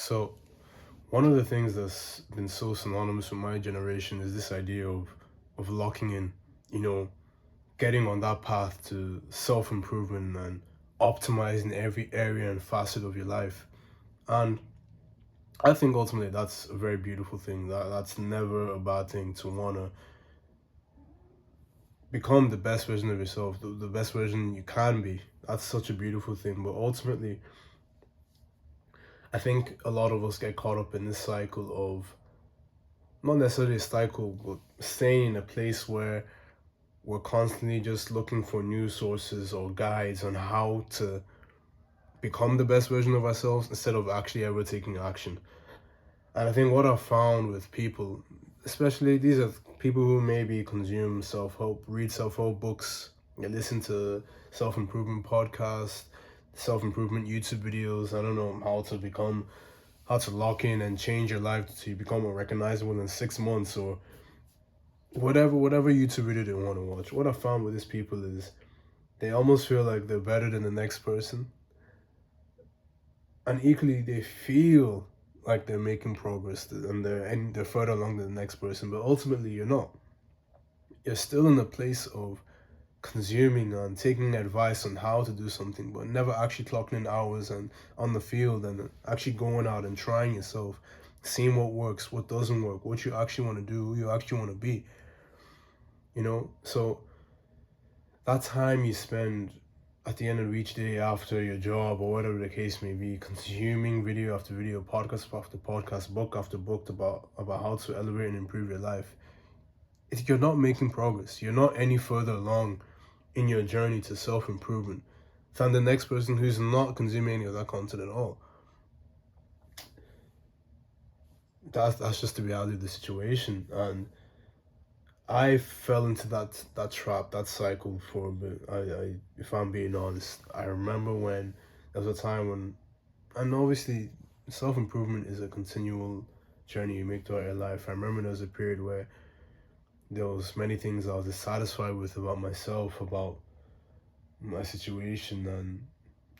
So, one of the things that's been so synonymous with my generation is this idea of locking in, you know, getting on that path to self-improvement and optimizing every area and facet of your life. And I think ultimately that's a very beautiful thing. That's never a bad thing to wanna become the best version of yourself, the best version you can be. That's such a beautiful thing. But ultimately, I think a lot of us get caught up in this cycle of not necessarily a cycle, but staying in a place where we're constantly just looking for news sources or guides on how to become the best version of ourselves instead of actually ever taking action. And I think what I've found with people, especially these are people who maybe consume self help, read self help books, and listen to self improvement podcasts, self improvement YouTube videos. I don't know how to lock in and change your life to become unrecognizable in 6 months or whatever YouTube video they want to watch. What I found with these people is they almost feel like they're better than the next person, and equally they feel like they're making progress and they're further along than the next person, but ultimately you're not. You're still in a place of consuming and taking advice on how to do something, but never actually clocking in hours and on the field and actually going out and trying yourself, seeing what works, what doesn't work, what you actually want to do, who you actually want to be. So that time you spend at the end of each day after your job or whatever the case may be, consuming video after video, podcast after podcast, book after book about how to elevate and improve your life, you're not making progress. You're not any further along in your journey to self-improvement than the next person who's not consuming any of that content at all. That's just the reality of the situation. And I fell into that trap, that cycle for a bit. I if I'm being honest, I remember when there was a time when, and obviously, self improvement is a continual journey you make throughout your life. I remember there was a period where there was many things I was dissatisfied with about myself, about my situation, and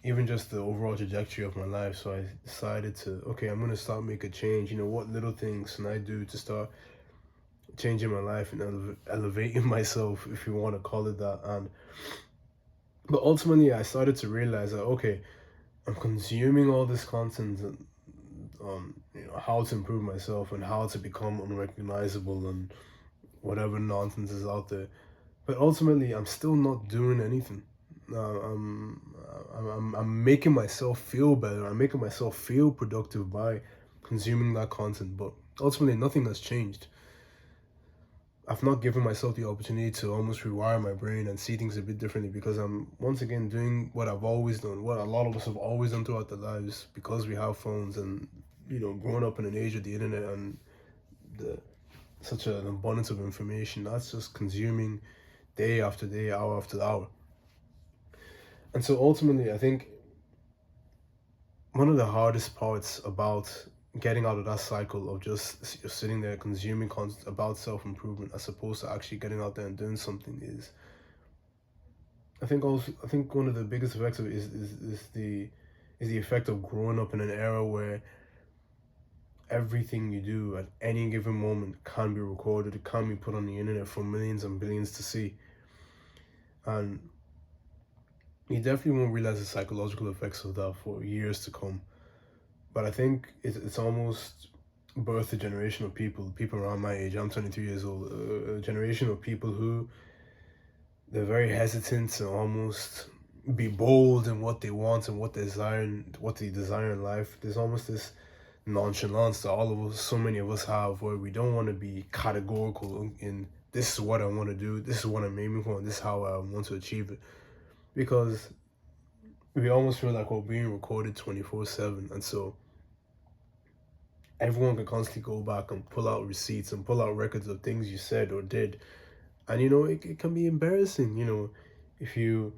even just the overall trajectory of my life. So I decided to, okay, I'm gonna start make a change. What little things can I do to start changing my life and elevating myself, if you want to call it that. And but ultimately, I started to realize that okay, I'm consuming all this content on how to improve myself and how to become unrecognizable and whatever nonsense is out there. But ultimately, I'm still not doing anything. I'm making myself feel better. I'm making myself feel productive by consuming that content. But ultimately, nothing has changed. I've not given myself the opportunity to almost rewire my brain and see things a bit differently because I'm once again doing what I've always done, what a lot of us have always done throughout their lives because we have phones and growing up in an age of the internet and the such an abundance of information. That's just consuming day after day, hour after hour. And so ultimately, I think one of the hardest parts about getting out of that cycle of just sitting there consuming content about self-improvement as opposed to actually getting out there and doing something is, I think one of the biggest effects of it is the effect of growing up in an era where everything you do at any given moment can be recorded, it can be put on the internet for millions and billions to see. And you definitely won't realize the psychological effects of that for years to come. But I think it's almost birthed a generation of people around my age. I'm 23 years old. A generation of people who they're very hesitant to almost be bold in what they want and what they desire in life. There's almost this nonchalance that all of us, so many of us have, where we don't want to be categorical in this is what I want to do, this is what I'm aiming for, and this is how I want to achieve it, because we almost feel like we're being recorded 24/7, and so everyone can constantly go back and pull out receipts and pull out records of things you said or did. And it can be embarrassing, if you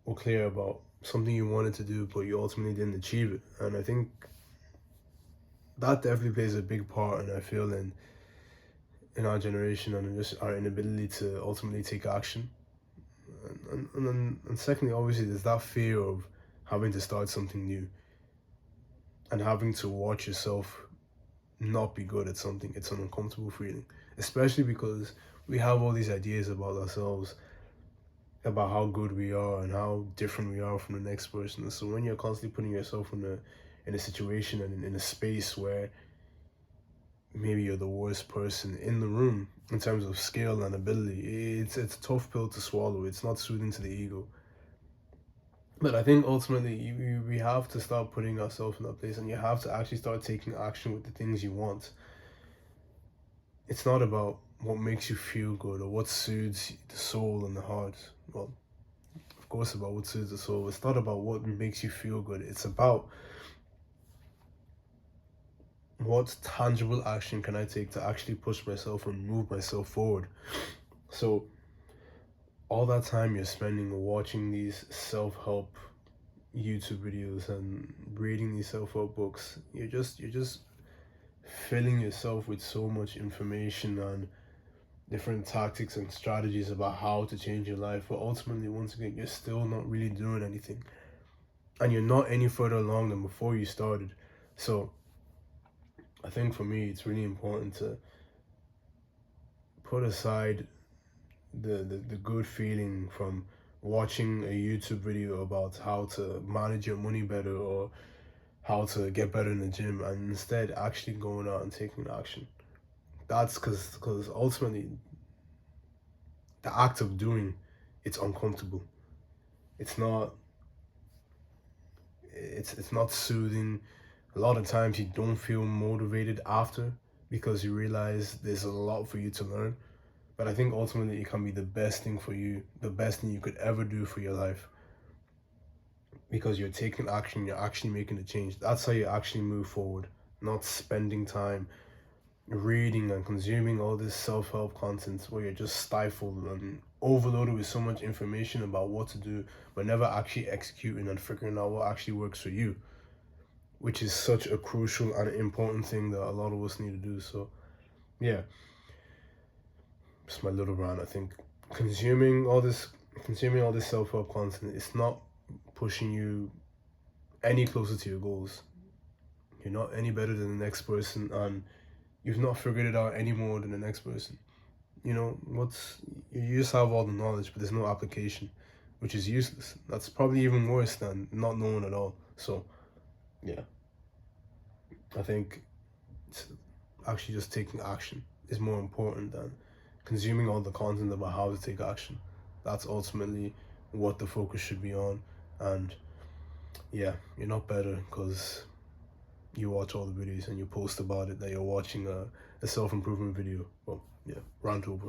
were clear about something you wanted to do, but you ultimately didn't achieve it. And I think that definitely plays a big part, and I feel in our generation and just our inability to ultimately take action. And secondly, obviously, there's that fear of having to start something new. and having to watch yourself not be good at something. It's an uncomfortable feeling, especially because we have all these ideas about ourselves, about how good we are and how different we are from the next person. So when you're constantly putting yourself in a situation and in a space where maybe you're the worst person in the room in terms of skill and ability, it's a tough pill to swallow. It's not soothing to the ego. But I think ultimately we have to start putting ourselves in that place, and you have to actually start taking action with the things you want. It's not about what makes you feel good or what soothes the soul and the heart. Well, of course, about what soothes the soul. It's not about what makes you feel good. It's about what tangible action can I take to actually push myself and move myself forward. So all that time you're spending watching these self-help YouTube videos and reading these self-help books, you're just filling yourself with so much information and different tactics and strategies about how to change your life, but ultimately, once again, you're still not really doing anything, and you're not any further along than before you started. So I think for me, it's really important to put aside the good feeling from watching a YouTube video about how to manage your money better or how to get better in the gym, and instead actually going out and taking action. That's because ultimately the act of doing, it's uncomfortable. It's not it's not soothing. A lot of times you don't feel motivated after because you realize there's a lot for you to learn. But I think ultimately it can be the best thing for you, the best thing you could ever do for your life, because you're taking action, you're actually making a change. That's how you actually move forward, not spending time reading and consuming all this self-help content where you're just stifled and overloaded with so much information about what to do, but never actually executing and figuring out what actually works for you, which is such a crucial and important thing that a lot of us need to do. So yeah, just my little rant. I think consuming all this self-help content, it's not pushing you any closer to your goals. You're not any better than the next person, and you've not figured it out any more than the next person. You know, you just have all the knowledge, but there's no application, which is useless. That's probably even worse than not knowing at all. So yeah, I think it's actually just taking action is more important than consuming all the content about how to take action. That's ultimately what the focus should be on. And yeah, you're not better because you watch all the videos and you post about it that you're watching a self-improvement video. Well, yeah, rant over.